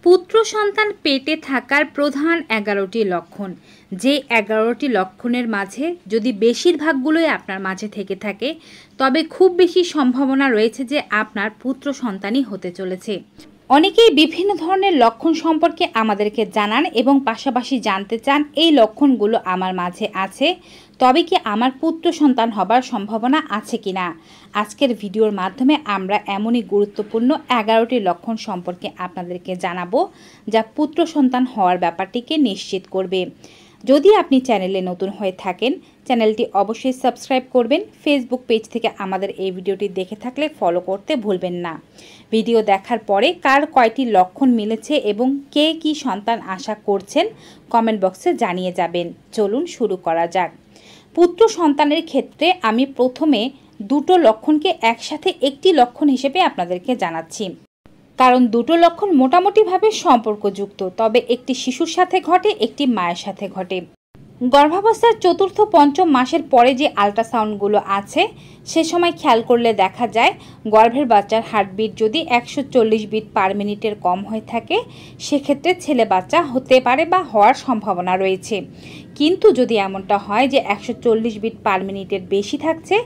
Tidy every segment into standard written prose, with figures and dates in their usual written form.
পুত্র সন্তান পেটে থাকার প্রধান 11টি লক্ষণ। যে 11টি লক্ষণের মাঝে যদি বেশিরভাগগুলোই আপনার মাঝে থেকে থাকে তবে খুব বেশি সম্ভাবনা রয়েছে যে আপনার পুত্র সন্তানই হতে চলেছে। অনেকেই বিভিন্ন ধরনের লক্ষণ সম্পর্কে আমাদেরকে জানান এবং পাশাপাশি জানতে চান এই লক্ষণগুলো আমার মাঝে আছে, তবে কি আমার পুত্র সন্তান হবার সম্ভাবনা আছে কিনা। আজকের ভিডিওর মাধ্যমে আমরা এমনই গুরুত্বপূর্ণ 11টি লক্ষণ সম্পর্কে আপনাদেরকে জানাবো যা পুত্র সন্তান হওয়ার ব্যাপারটিকে নিশ্চিত করবে। যদি আপনি চ্যানেলে নতুন হয়ে থাকেন চ্যানেলটি অবশ্যই সাবস্ক্রাইব করবেন। ফেসবুক পেজ থেকে আমাদের এই ভিডিওটি দেখে থাকলে ফলো করতে ভুলবেন না। ভিডিও দেখার পরে কার কয়টি লক্ষণ মিলেছে এবং কে কি সন্তান আশা করছেন কমেন্ট বক্সে জানিয়ে যাবেন। চলুন শুরু করা যাক। পুত্র সন্তানের ক্ষেত্রে আমি প্রথমে দুটো লক্ষণকে একসাথে একটি লক্ষণ হিসেবে আপনাদেরকে জানাচ্ছি, কারণ দুটো লক্ষণ মোটামুটিভাবে সম্পর্কযুক্ত, তবে একটি শিশুর সাথে ঘটে, একটি মায়ের সাথে ঘটে। গর্ভাবস্থার 4র্থ 5ম মাসের পরে যে আল্ট্রাসাউন্ডগুলো আছে সে সময় খেয়াল করলে দেখা যায় গর্ভের বাচ্চার হার্টবিট যদি 140 বিট পার মিনিটের কম হয়ে থাকে সেক্ষেত্রে ছেলে বাচ্চা হতে পারে বা হওয়ার সম্ভাবনা রয়েছে। কিন্তু যদি এমনটা হয় যে 140 বিট পার মিনিটের বেশি থাকছে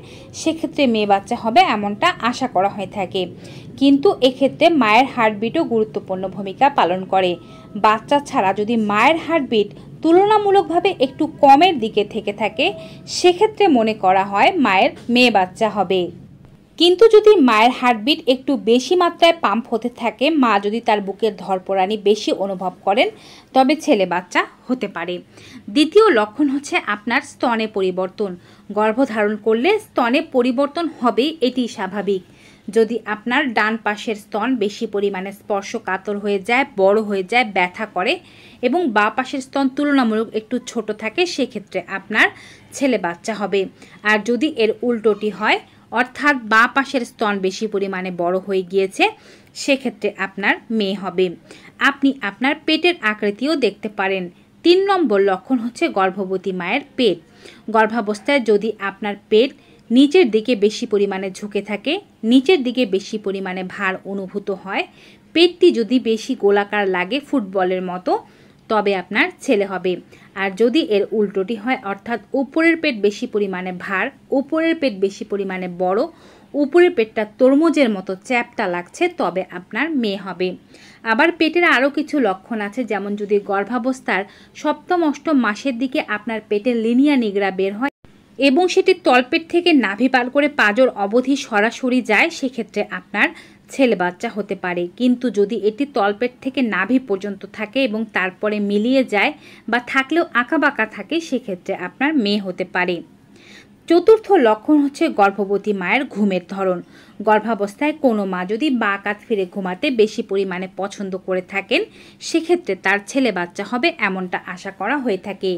সেক্ষেত্রে মেয়ে বাচ্চা হবে এমনটা আশা করা হয়ে থাকে। কিন্তু এক্ষেত্রে মায়ের হার্টবিটও গুরুত্বপূর্ণ ভূমিকা পালন করে। বাচ্চা ছাড়া যদি মায়ের হার্টবিট তুলনামূলকভাবে একটু কমের দিকে থেকে থাকে সেক্ষেত্রে মনে করা হয় মায়ের মেয়ে বাচ্চা হবে। কিন্তু যদি মায়ের হার্টবিট একটু বেশি মাত্রায় পাম্প হতে থাকে, মা যদি তার বুকের ধড়পড়ানি বেশি অনুভব করেন তবে ছেলে বাচ্চা হতে পারে। দ্বিতীয় লক্ষণ হচ্ছে আপনার স্তনে পরিবর্তন। গর্ভধারণ করলে স্তনে পরিবর্তন হবে, এটি স্বাভাবিক। যদি আপনার ডান পাশের স্তন বেশি পরিমাণে স্পর্শকাতর হয়ে যায়, বড় হয়ে যায়, ব্যথা করে এবং বাঁ পাশের স্তন তুলনামূলক একটু ছোট থাকে সেক্ষেত্রে আপনার ছেলে বাচ্চা হবে। আর যদি এর উল্টোটি হয়, অর্থাৎ বাঁ পাশের স্তন বেশি পরিমাণে বড় হয়ে গিয়েছে সেক্ষেত্রে আপনার মেয়ে হবে। আপনি আপনার পেটের আকৃতিও দেখতে পারেন। 3 নম্বর লক্ষণ হচ্ছে গর্ভবতী মায়ের পেট। গর্ভাবস্থায় যদি আপনার পেট নিচের দিকে বেশি পরিমাণে ঝুঁকে থাকে, নিচের দিকে বেশি পরিমাণে ভার অনুভূত হয়, পেটটি যদি বেশি গোলাকার লাগে ফুটবলের মতো তবে আপনার ছেলে হবে। আর যদি এর উল্টোটি হয়, অর্থাৎ উপরের পেট বেশি পরিমাণে ভার, উপরের পেট বেশি পরিমাণে বড়, উপরের পেটটা তরমুজের মতো চ্যাপ্টা লাগছে তবে আপনার মেয়ে হবে। আবার পেটের আরও কিছু লক্ষণ আছে, যেমন যদি গর্ভাবস্থার 7ম 8ম মাসের দিকে আপনার পেটে লিনিয়া নিগড়া বের হয় এবং সেটি তলপেট থেকে নাভি পার করে পাঁজর অবধি সরাসরি যায় সেক্ষেত্রে আপনার ছেলে বাচ্চা হতে পারে। কিন্তু যদি এটি তলপেট থেকে নাভি পর্যন্ত থাকে এবং তারপরে মিলিয়ে যায় বা থাকলেও আঁকাবাঁকা থাকে সেক্ষেত্রে আপনার মেয়ে হতে পারে। 4র্থ লক্ষণ হচ্ছে গর্ভবতী মায়ের ঘুমের ধরন। গর্ভাবস্থায় কোনো মা যদি বাঁ কাত ফিরে ঘুমাতে বেশি পরিমাণে পছন্দ করে থাকেন সেক্ষেত্রে তার ছেলে বাচ্চা হবে এমনটা আশা করা হয়ে থাকে।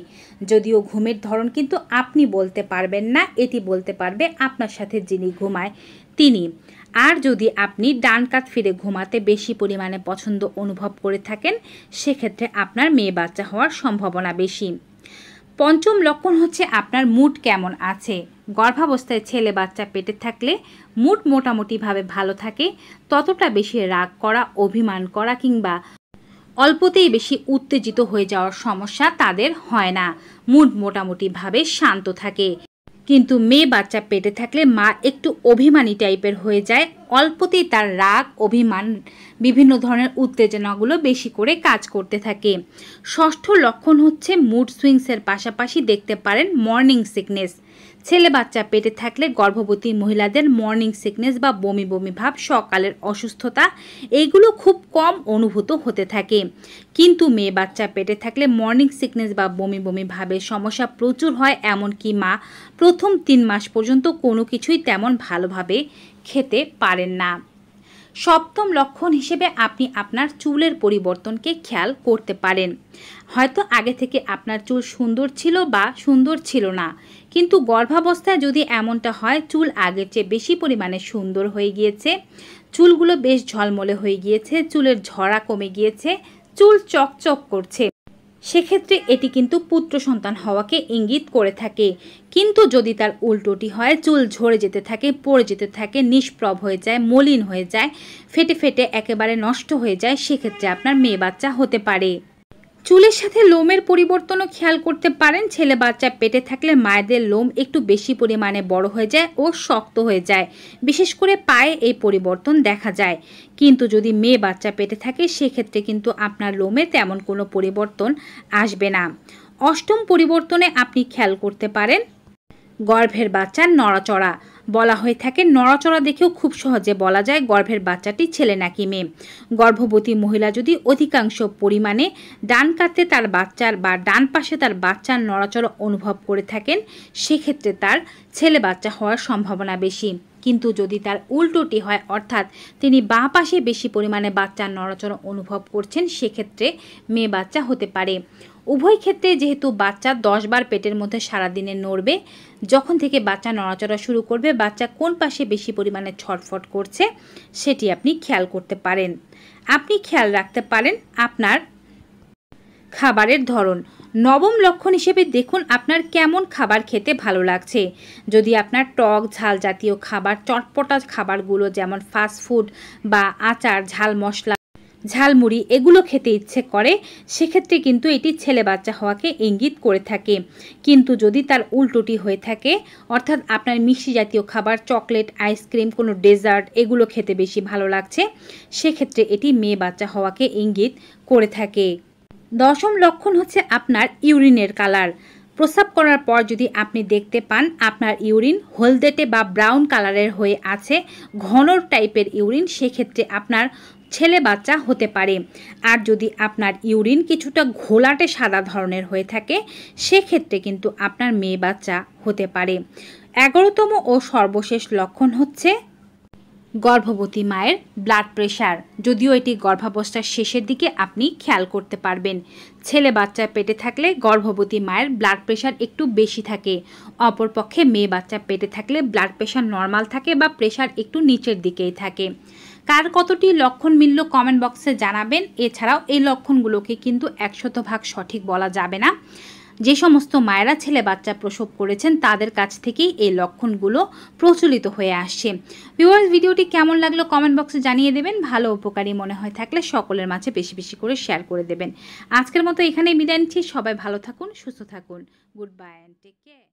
যদিও ঘুমের ধরন কিন্তু আপনি বলতে পারবেন না, এটি বলতে পারবে আপনার সাথে যিনি ঘুমায় তিনি। আর যদি আপনি ডান কাত ফিরে ঘুমাতে বেশি পরিমাণে পছন্দ অনুভব করে থাকেন সেক্ষেত্রে আপনার মেয়ে বাচ্চা হওয়ার সম্ভাবনা বেশি। 5ম লক্ষণ হচ্ছে আপনার মুড কেমন আছে। গর্ভাবস্থায় ছেলে বাচ্চা পেটে থাকলে মুড মোটামুটিভাবে ভালো থাকে, ততটা বেশি রাগ করা, অভিমান করা কিংবা অল্পতেই বেশি উত্তেজিত হয়ে যাওয়ার সমস্যা তাদের হয় না। মুড মোটামুটিভাবে শান্ত থাকে। কিন্তু মেয়ে বাচ্চা পেটে থাকলে মা একটু অভিমানী টাইপের হয়ে যায়, অল্পতেই তার রাগ, অভিমান, বিভিন্ন ধরনের উত্তেজনাগুলো বেশি করে কাজ করতে থাকে। 6ষ্ঠ লক্ষণ হচ্ছে মুড সুইংসের পাশাপাশি দেখতে পারেন মর্নিং সিকনেস। ছেলে বাচ্চা পেটে থাকলে গর্ভবতী মহিলাদের মর্নিং সিকনেস বা বমি বমি ভাব, সকালের অসুস্থতা এইগুলো খুব কম অনুভূত হতে থাকে। কিন্তু মেয়ে বাচ্চা পেটে থাকলে মর্নিং সিকনেস বা বমি বমি ভাবের সমস্যা প্রচুর হয়, এমনকি মা প্রথম 3 মাস পর্যন্ত কোনো কিছুই তেমন ভালোভাবে খেতে পারেন না। 7ম লক্ষণ হিসেবে আপনি আপনার চুলের পরিবর্তনকে খেয়াল করতে পারেন। হয়তো আগে থেকে আপনার চুল সুন্দর ছিল বা সুন্দর ছিল না, কিন্তু গর্ভাবস্থায় যদি এমনটা হয় চুল আগের চেয়ে বেশি পরিমাণে সুন্দর হয়ে গিয়েছে, চুলগুলো বেশ ঝলমলে হয়ে গিয়েছে, চুলের ঝরা কমে গিয়েছে, চুল চকচক করছে, সেক্ষেত্রে এটি কিন্তু পুত্র সন্তান হওয়াকে ইঙ্গিত করে থাকে। কিন্তু যদি তার উল্টোটি হয়, চুল ঝরে যেতে থাকে, পড়ে যেতে থাকে, নিষ্প্রভ হয়ে যায়, মলিন হয়ে যায়, ফেটে ফেটে একেবারে নষ্ট হয়ে যায়, সেক্ষেত্রে আপনার মেয়ে বাচ্চা হতে পারে। চুলের সাথে লোমের পরিবর্তনও খেয়াল করতে পারেন। ছেলে বাচ্চা পেটে থাকলে মায়েদের লোম একটু বেশি পরিমাণে বড় হয়ে যায় ও শক্ত হয়ে যায়, বিশেষ করে পায়ে এই পরিবর্তন দেখা যায়। কিন্তু যদি মেয়ে বাচ্চা পেটে থাকে সেক্ষেত্রে কিন্তু আপনার লোমে তেমন কোনো পরিবর্তন আসবে না। অষ্টম পরিবর্তনে আপনি খেয়াল করতে পারেন গর্ভের বাচ্চার নড়াচড়া। বলা হয়ে থাকে, নড়াচড়া দেখেও খুব সহজে বলা যায় গর্ভের বাচ্চাটি ছেলে নাকি মেয়ে। গর্ভবতী মহিলা যদি অধিকাংশ পরিমাণে ডান কাতে তার বাচ্চার বা ডান পাশে তার বাচ্চার নড়াচড়া অনুভব করে থাকেন, সেক্ষেত্রে তার ছেলে বাচ্চা হওয়ার সম্ভাবনা বেশি। কিন্তু যদি তার উল্টোটি হয়, অর্থাৎ তিনি বাঁ পাশে বেশি পরিমাণে বাচ্চার নড়াচড়া অনুভব করছেন, সেক্ষেত্রে মেয়ে বাচ্চা হতে পারে। উভয় ক্ষেত্রে যেহেতু বাচ্চা 10 বার পেটের মধ্যে সারাদিনে নড়বে, যখন থেকে বাচ্চা নড়াচড়া শুরু করবে, বাচ্চা কোন পাশে বেশি পরিমাণে ছটফট করছে সেটি আপনি খেয়াল করতে পারেন। আপনি খেয়াল রাখতে পারেন আপনার খাবারের ধরন। নবম লক্ষণ হিসেবে দেখুন আপনার কেমন খাবার খেতে ভালো লাগছে। যদি আপনার টক ঝাল জাতীয় খাবার, চটপটা খাবারগুলো যেমন ফাস্টফুড বা আচার, ঝাল মশলা, ঝালমুড়ি এগুলো খেতে ইচ্ছে করে, সেক্ষেত্রে কিন্তু এটি ছেলে বাচ্চা হওয়াকে ইঙ্গিত করে থাকে। কিন্তু যদি তার উল্টোটি হয়ে থাকে, অর্থাৎ আপনার মিষ্টি জাতীয় খাবার, চকলেট, আইসক্রিম, কোনো ডেজার্ট এগুলো খেতে বেশি ভালো লাগছে, সেক্ষেত্রে এটি মেয়ে বাচ্চা হওয়াকে ইঙ্গিত করে থাকে। দশম লক্ষণ হচ্ছে আপনার ইউরিনের কালার। প্রস্রাব করার পর যদি আপনি দেখতে পান আপনার ইউরিন হলদেটে বা ব্রাউন কালারের হয়ে আছে, ঘন টাইপের ইউরিন, সেক্ষেত্রে আপনার ছেলে বাচ্চা হতে পারে। আর যদি আপনার ইউরিন কিছুটা ঘোলাটে সাদা ধরনের হয়ে থাকে, সেক্ষেত্রে কিন্তু আপনার মেয়ে বাচ্চা হতে পারে। 11তম ও সর্বশেষ লক্ষণ হচ্ছে গর্ভবতী মায়ের ব্লাড প্রেশার। যদিও এটি গর্ভাবস্থার শেষের দিকে আপনি খেয়াল করতে পারবেন। ছেলে বাচ্চা পেটে থাকলে গর্ভবতী মায়ের ব্লাড প্রেশার একটু বেশি থাকে, অপরপক্ষে মেয়ে বাচ্চা পেটে থাকলে ব্লাড প্রেশার নর্মাল থাকে বা প্রেশার একটু নিচের দিকেই থাকে। কার কতটি লক্ষণ মিলল কমেন্ট বক্সে জানাবেন। এছাড়াও এই লক্ষণগুলোকে কিন্তু 100% সঠিক বলা যাবে না। যে সমস্ত মায়েরা ছেলে বাচ্চা প্রসব করেছেন তাদের কাছ থেকেই এই লক্ষণগুলো প্রচলিত হয়ে আসছে। ভিউয়ার্স, ভিডিওটি কেমন লাগলো কমেন্ট বক্সে জানিয়ে দেবেন। ভালো উপকারী মনে হয় থাকলে সকলের মাঝে বেশি বেশি করে শেয়ার করে দেবেন। আজকের মতো এখানেই বিদায় নিচ্ছি। সবাই ভালো থাকুন, সুস্থ থাকুন। Goodbye and take care.